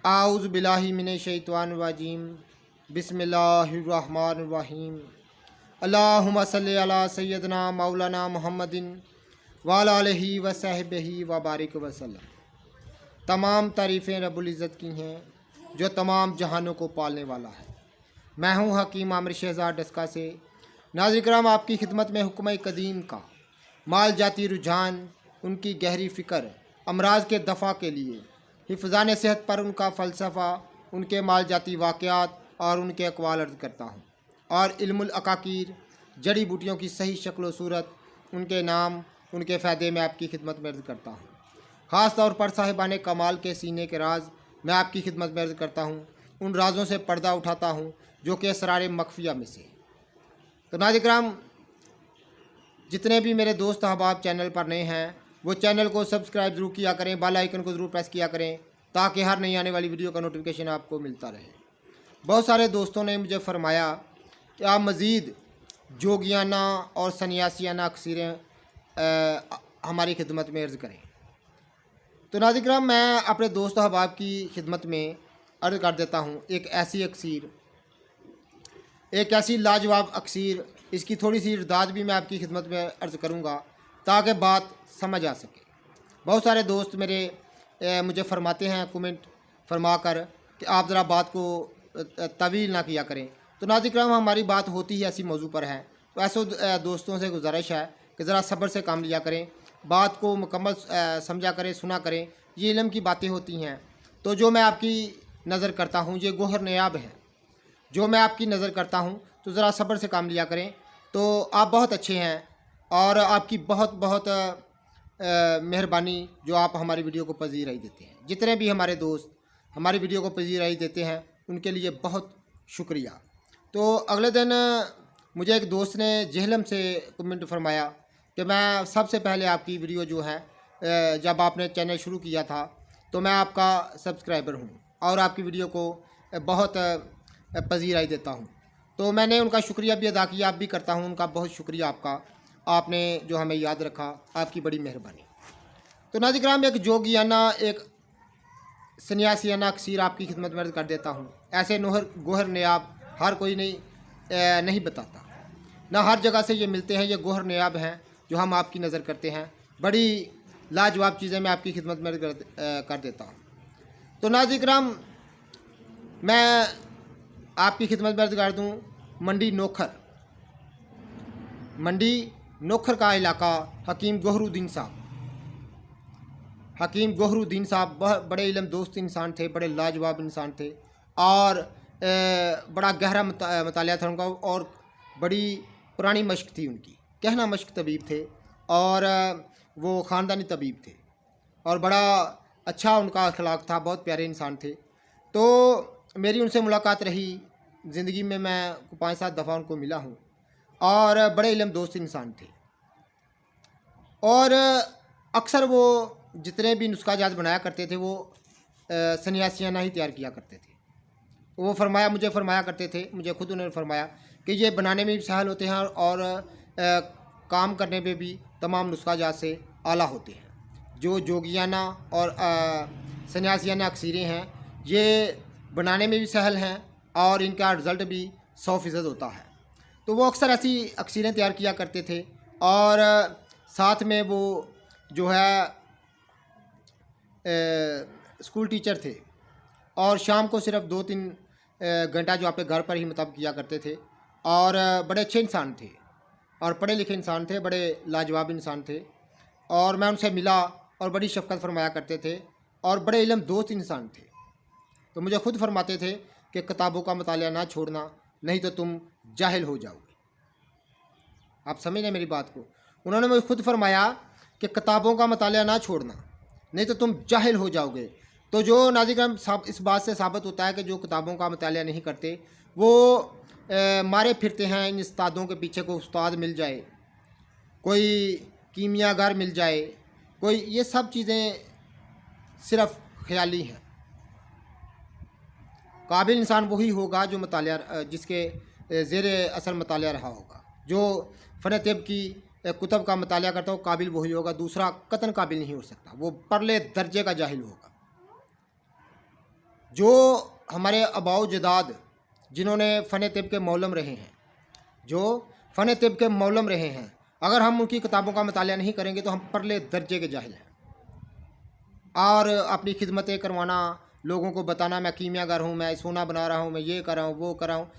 आउज़ु बिल्लाहि मिनश शैतानिर रजीम। बिस्मिल्लाहिर्रहमानिर रहीम। अल्लाहुम्मा सल्लि अला सय्यदना मौलाना मुहम्मदिन व अला आलिहि व सहबिही व बारिक वसल्लम। तमाम तारीफ़ें रब्बुल इज़्ज़त की हैं जो तमाम जहानों को पालने वाला है। मैं हूँ हकीम आमिर शहज़ाद डस्का से। नाज़रीन किराम, आपकी खिदमत में हुक्म कदीम का माल जाती रुझान, उनकी गहरी फ़िक्र, अमराज के दफ़ा के लिए हिफ़्ज़ान सेहत पर उनका फ़लसफ़ा, उनके माल जाती वाक़यात और उनके अक़वाल अर्ज़ करता हूँ। और इल्मुल अकाकीर, जड़ी बूटियों की सही शक्ल व सूरत, उनके नाम, उनके फ़ायदे में आपकी खिदमत में अर्ज़ करता हूँ। ख़ास तौर पर साहिबान कमाल के सीने के राज मैं आपकी खिदमत में अर्ज़ करता हूँ। उन राज़ों से पर्दा उठाता हूँ जो कि असरार मख्फिया में से। तो नाज़रीन किराम, जितने भी मेरे दोस्त अहबाब चैनल पर नए हैं वो चैनल को सब्सक्राइब ज़रूर किया करें, बेल आइकन को ज़रूर प्रेस किया करें ताकि हर नई आने वाली वीडियो का नोटिफिकेशन आपको मिलता रहे। बहुत सारे दोस्तों ने मुझे फ़रमाया कि आप मज़ीद जोगियाना और सन्यासियाना अक्सीरें हमारी खिदमत में अर्ज़ करें। तो नाज़रीन किराम, मैं अपने दोस्त अहबाब की खिदमत में अर्ज़ कर देता हूँ एक ऐसी लाजवाब अक्सीर, इसकी थोड़ी सी इर्दाद भी मैं आपकी खिदमत में अर्ज़ करूँगा ताकि बात समझ आ सके। बहुत सारे दोस्त मेरे मुझे फ़रमाते हैं कमेंट फरमा कर कि आप ज़रा बात को तवील ना किया करें। तो नाज़रीन किराम, हमारी बात होती ही ऐसी मौजू पर है, तो ऐसे दोस्तों से गुजारिश है कि ज़रा सब्र से काम लिया करें, बात को मुकम्मल समझा करें, सुना करें। ये इल्म की बातें होती हैं। तो जो मैं आपकी नज़र करता हूँ ये गोहर नायाब है। जो मैं आपकी नज़र करता हूँ तो ज़रा सब्र से काम लिया करें। तो आप बहुत अच्छे हैं और आपकी बहुत बहुत मेहरबानी जो आप हमारी वीडियो को पजीराई देते हैं। जितने भी हमारे दोस्त हमारी वीडियो को पजीराई देते हैं उनके लिए बहुत शुक्रिया। तो अगले दिन मुझे एक दोस्त ने जहलम से कमेंट फरमाया कि मैं सबसे पहले आपकी वीडियो जो है जब आपने चैनल शुरू किया था तो मैं आपका सब्सक्राइबर हूँ और आपकी वीडियो को बहुत पजीराई देता हूँ। तो मैंने उनका शुक्रिया भी अदा किया, आप भी करता हूँ उनका बहुत शुक्रिया आपका, आपने जो हमें याद रखा, आपकी बड़ी मेहरबानी। तो नाज़रीन किराम, एक जोगियाना एक सन्यासियाना अक्सीर आपकी खिदमत में अर्ज़ कर देता हूँ। ऐसे गोहर नायाब हर कोई नहीं बताता, ना हर जगह से ये मिलते हैं। ये गोहर नायाब हैं जो हम आपकी नज़र करते हैं। बड़ी लाजवाब चीज़ें मैं आपकी खिदमत में कर देता हूँ। तो नाज़रीन किराम, मैं आपकी खिदमत में अर्ज़ कर दूँ मंडी नोखर का इलाका हकीम गोहरुद्दीन साहब बड़े इल्म दोस्त इंसान थे, बड़े लाजवाब इंसान थे और बड़ा गहरा मतालिया था उनका और बड़ी पुरानी मश्क थी उनकी। कहना मश्क तबीब थे और वो ख़ानदानी तबीब थे और बड़ा अच्छा उनका अखलाक था, बहुत प्यारे इंसान थे। तो मेरी उनसे मुलाकात रही ज़िंदगी में, मैं 5-7 दफ़ा उनको मिला हूँ और बड़े इल्म दोस्त इंसान थे। और अक्सर वो जितने भी नुस्खा जात बनाया करते थे वो सन्यासियाना ही तैयार किया करते थे। वो मुझे फरमाया करते थे, मुझे खुद उन्होंने फरमाया कि ये बनाने में भी सहल होते हैं और काम करने में भी तमाम नुस्खा जात से आला होते हैं। जो जोगियाना और सन्यासियाना अक्सीरें हैं ये बनाने में भी सहल हैं और इनका रिज़ल्ट भी 100% होता है। तो वो अक्सर ऐसी अक्सीरें तैयार किया करते थे और साथ में वो जो है स्कूल टीचर थे और शाम को सिर्फ 2-3 घंटा जो आपके घर पर ही मतलब किया करते थे और बड़े अच्छे इंसान थे और पढ़े लिखे इंसान थे, बड़े लाजवाब इंसान थे। और मैं उनसे मिला और बड़ी शफ़क़त फरमाया करते थे और बड़े इल्म दोस्त इंसान थे। तो मुझे खुद फरमाते थे कि किताबों का मुतालिया ना छोड़ना, नहीं तो तुम जाहिल हो जाओगे। आप समझ रहे मेरी बात को? उन्होंने मुझे खुद फरमाया कि किताबों का मुतालिया ना छोड़ना, नहीं तो तुम जाहिल हो जाओगे। तो जो नाज़रीन साहब, इस बात से साबित होता है कि जो किताबों का मुतालिया नहीं करते वो मारे फिरते हैं इन उस्तादों के पीछे। कोई उस्ताद मिल जाए, कोई कीमियागर मिल जाए, कोई, ये सब चीज़ें सिर्फ ख्याली हैं। काबिल इंसान वही होगा जो मुतालिया, जिसके ज़ेरे असर मुतालिया रहा होगा। जो फ़न तिब की कुतब का मुतालिया करता हो, काबिल वही होगा, दूसरा कतन काबिल नहीं हो सकता, वो परले दर्जे का जाहिल होगा। जो हमारे आबाओ जदाद जिन्होंने फ़न तिब के मौलम रहे हैं, जो फ़न तिब के मौलम रहे हैं, अगर हम उनकी किताबों का मुतालिया नहीं करेंगे तो हम परले दर्जे के जाहिल हैं। और अपनी खिदमतें करवाना, लोगों को बताना मैं कीमियागर हूँ, मैं सोना बना रहा हूँ, मैं ये कर रहा हूँ, वो कर रहा हूँ,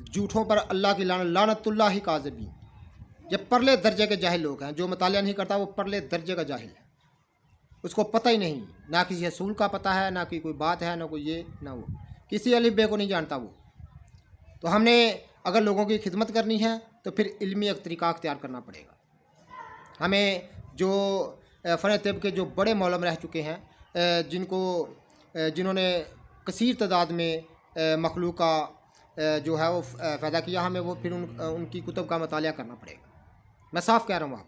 झूठों पर अल्लाह की लानतुल्लाह काज़िबीन। ये परले दर्जे के जाहिल लोग हैं। जो मुतालिया नहीं करता वो परले दर्जे का जाहिल है, उसको पता ही नहीं, ना किसी असूल का पता है, ना कोई बात है, ना कोई ये ना वो, किसी अलिफ बे को नहीं जानता वो। तो हमने अगर लोगों की खिदमत करनी है तो फिर इल्मी एक तरीका अख्तियार करना पड़ेगा। हमें जो फ़न तिब के जो बड़े मौलम रह चुके हैं, जिन्होंने कसीर तादाद में मखलूक का जो है वो फ़ायदा किया, हमें वो फिर उनकी कुतुब का मुतालिया करना पड़ेगा। मैं साफ़ कह रहा हूँ, आप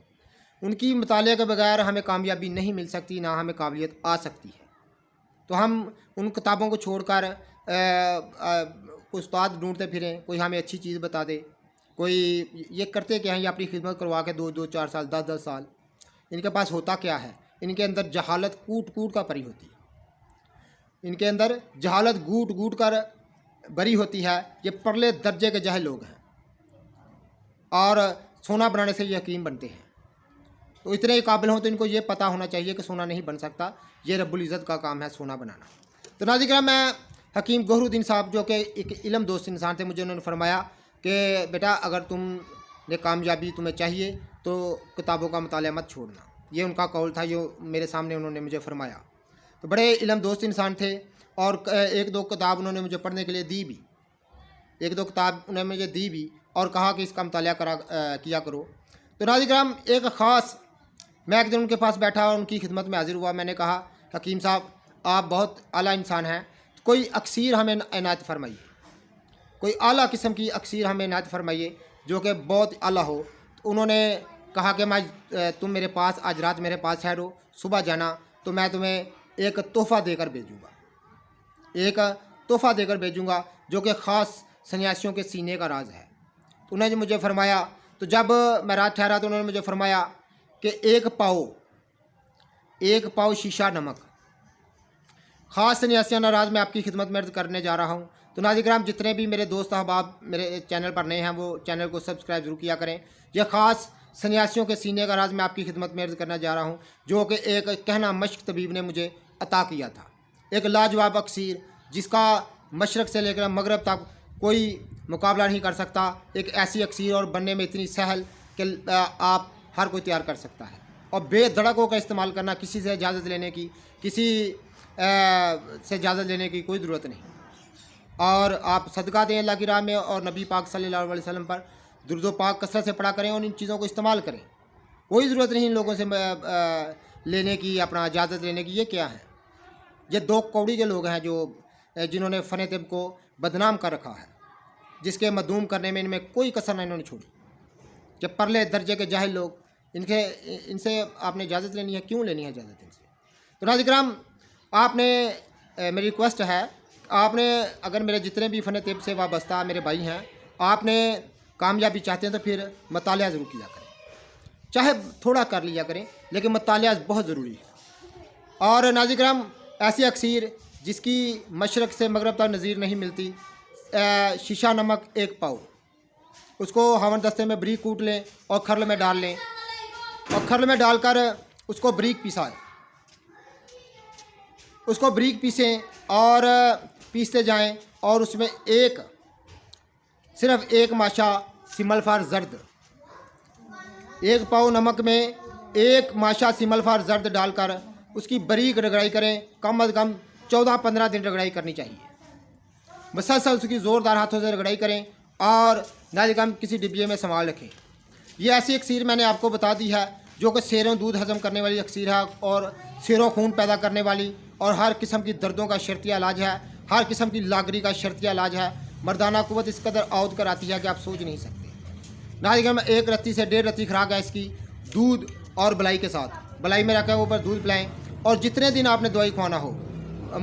उनकी मुतालिया के बगैर हमें कामयाबी नहीं मिल सकती, ना हमें काबिलियत आ सकती है। तो हम उन किताबों को छोड़कर कोई उस्ताद ढूंढते फिरें, कोई हमें अच्छी चीज़ बता दे, कोई ये करते क्या हैं, ये अपनी खिदमत करवा के 2-2 4 साल 10-10 साल, इनके पास होता क्या है? इनके अंदर जहालत कूट कूट का भरी होती है, इनके अंदर जहालत गूट गूट कर भरी होती है। ये परले दर्जे के जाहिल लोग हैं और सोना बनाने से ये हकीम बनते हैं। तो इतने ही काबिल हों तो इनको ये पता होना चाहिए कि सोना नहीं बन सकता, ये रब्बुल इज़्ज़त का काम है सोना बनाना। तो नाज़रीन, मैं हकीम गौहरुद्दीन साहब जो कि एक इल्म दोस्त इंसान थे, मुझे उन्होंने फरमाया कि बेटा अगर तुमने कामयाबी तुम्हें चाहिए तो किताबों का मुतालिया मत छोड़ना। ये उनका कौल था जो मेरे सामने उन्होंने मुझे फरमाया। तो बड़े इल्म दोस्त इंसान थे और 1-2 किताब उन्होंने मुझे पढ़ने के लिए दी भी, 1-2 किताब उन्होंने मुझे दी भी और कहा कि इसका मुतालिया किया करो। तो नाज़रीन, एक ख़ास मैं एक दिन उनके पास बैठा और उनकी खिदमत में हाजिर हुआ। मैंने कहा, हकीम साहब आप बहुत आला इंसान हैं, कोई अक्सीर हमें इनायत फरमाइए, कोई आला किस्म की अक्सीर हमें इनायत फरमाइए जो कि बहुत आला हो। तो उन्होंने कहा कि तुम मेरे पास आज रात मेरे पास ठहरो, सुबह जाना तो मैं तुम्हें एक तोहफ़ा देकर भेजूँगा, एक तोहफ़ा देकर भेजूँगा जो कि ख़ास सन्यासियों के सीने का राज है। तो उन्होंने मुझे फरमाया, तो जब मैं रात ठहरा तो उन्होंने मुझे फरमाया कि एक पाव शीशा नमक, ख़ास सन्यासियाना राज मैं आपकी खिदमत में अर्ज़ करने जा रहा हूँ। तो नाज़रीन, जितने भी मेरे दोस्त अहबाब मेरे चैनल पर नए हैं वो चैनल को सब्सक्राइब ज़रूर किया करें। यह ख़ास सन्यासियों के सीने का राज मैं आपकी खिदमत में अर्ज़ करना जा रहा हूँ जो कि एक कहना मश्क तबीब ने मुझे अता किया था। एक लाजवाब अक्सीर जिसका मशरक़ से लेकर मगरब तक कोई मुकाबला नहीं कर सकता। एक ऐसी अक्सीर और बनने में इतनी सहल कि आप हर कोई तैयार कर सकता है और बेधड़कों का इस्तेमाल करना, किसी से इजाज़त लेने की, किसी से इजाज़त लेने की कोई ज़रूरत नहीं। और आप सदका दें अल्लाह की राह में और नबी पाक सल्लल्लाहु अलैहि वसल्लम पर दुरूद पाक कसरत से पढ़ा करें और इन चीज़ों को इस्तेमाल करें। कोई ज़रूरत नहीं इन लोगों से लेने की, अपना इजाज़त लेने की। ये क्या है? ये 2 कौड़ी के लोग हैं जो जिन्होंने फ़न तिब को बदनाम कर रखा है, जिसके मदूम करने में इनमें कोई कसर नहीं इन्होंने छोड़ी। जब परले दर्जे के जाहिल लोग, इनसे आपने इजाज़त लेनी है, क्यों लेनी है इजाज़त इनसे? तो नाज़रीन, आपने मेरी रिक्वेस्ट है, आपने अगर मेरे जितने भी फ़न तिब से वाबस्ता मेरे भाई हैं, आपने कामयाबी चाहते हैं तो फिर मुतालिया ज़रूर किया करें, चाहे थोड़ा कर लिया करें, लेकिन मुतालिया बहुत ज़रूरी है। और नाज़रीन, ऐसी अक्सीर जिसकी मशरक़ से मगरब तक नज़ीर नहीं मिलती, शीशा नमक 1 पाव, उसको हवन दस्ते में बरीक कूट लें और खरल में डाल लें और खरल में डालकर उसको बरीक पिसाएं, उसको बरीक पीसें और पीसते जाएं और उसमें सिर्फ एक माशा सिमलफार ज़र्द, 1 पाव नमक में 1 माशा सिमलफार ज़र्द डालकर उसकी बरीक रगड़ाई करें। कम अज़ कम 14-15 दिन रगड़ाई करनी चाहिए। मुसलसल उसकी ज़ोरदार हाथों से रगड़ाई करें और नाज़रीन किसी डिब्बे में संभाल रखें। ये ऐसी अक्सीर मैंने आपको बता दी है जो कि सेरों दूध हज़म करने वाली अक्सीर है और सेरों खून पैदा करने वाली और हर किस्म की दर्दों का शर्तिया इलाज है, हर किस्म की लागरी का शर्तिया इलाज है। मर्दाना कुव्वत इस कदर आउद कर आती है कि आप सोच नहीं सकते। नाज़रीन, 1 रत्ती से 1.5 रत्ती खुराक है इसकी, दूध और बलाई के साथ। बलाई में रखा ऊपर दूध पिलाएँ और जितने दिन आपने दवाई खुआना हो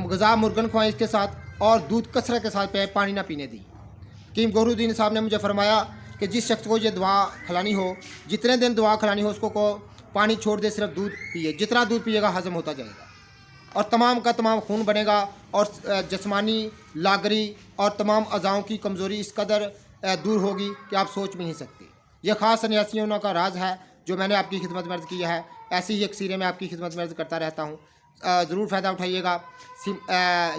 गज़ा मुर्गन खुआएँ इसके साथ और दूध कसरत के साथ पिए, पानी ना पीने दी। हकीम गौहरुद्दीन साहब ने मुझे फरमाया कि जिस शख्स को ये दवा खिलानी हो, जितने दिन दवा खिलानी हो, उसको पानी छोड़ दे, सिर्फ दूध पिए, जितना दूध पिएगा हज़म होता जाएगा। और तमाम का तमाम खून बनेगा और जिस्मानी लागरी और तमाम अज़ाओं की कमज़ोरी इस कदर दूर होगी कि आप सोच भी नहीं सकते। यह ख़ास सन्यासियों का राज है जो मैंने आपकी खिदमत में अर्ज़ किया है। ऐसी ही अक्सीरें मैं आपकी खिदमत में अर्ज़ करता रहता हूँ। ज़रूर फ़ायदा उठाइएगा।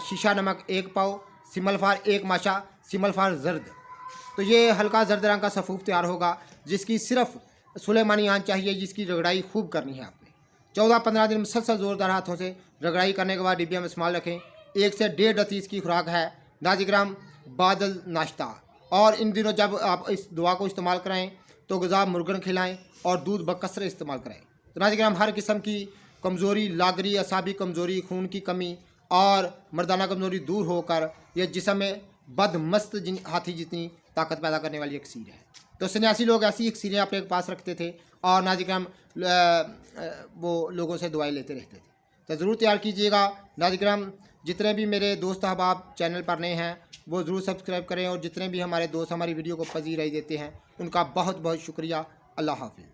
शीशा नमक 1 पाव, सिमलफार 1 माशा, सिमलफार जर्द। तो ये हल्का जर्द रंग का सफ़ूफ तैयार होगा जिसकी सिर्फ सुलेमानी आंच चाहिए, जिसकी रगड़ाई खूब करनी है आपने। 14-15 दिन मुसलसल ज़ोरदार हाथों से रगड़ाई करने के बाद डिब्बिया में इस्तेमाल रखें। 1 से 1.5 रत्ती इसकी खुराक है नाजिग्राम बादल नाश्ता। और इन दिनों जब आप इस दवा को इस्तेमाल कराएँ तो ग़िज़ा मुर्गन खिलाएँ और दूध बकसरे इस्तेमाल कराएँ। तो नाजिग्राम हर किस्म की कमज़ोरी, लागरी, असाबी कमज़ोरी, खून की कमी और मर्दाना कमज़ोरी दूर होकर यह जिस्म में बदमस्त हाथी जितनी ताकत पैदा करने वाली अक्सीर है। तो सन्यासी लोग ऐसी अक्सीरें अपने पास रखते थे और नाजिग्राम वो लोगों से दवाई लेते रहते थे। तो ज़रूर तैयार कीजिएगा। नाजिग्राम जितने भी मेरे दोस्त अहबाब चैनल पर नए हैं वो ज़रूर सब्सक्राइब करें और जितने भी हमारे दोस्त हमारी वीडियो को पजीराई देते हैं उनका बहुत बहुत शुक्रिया। अल्लाह हाफ़िज़।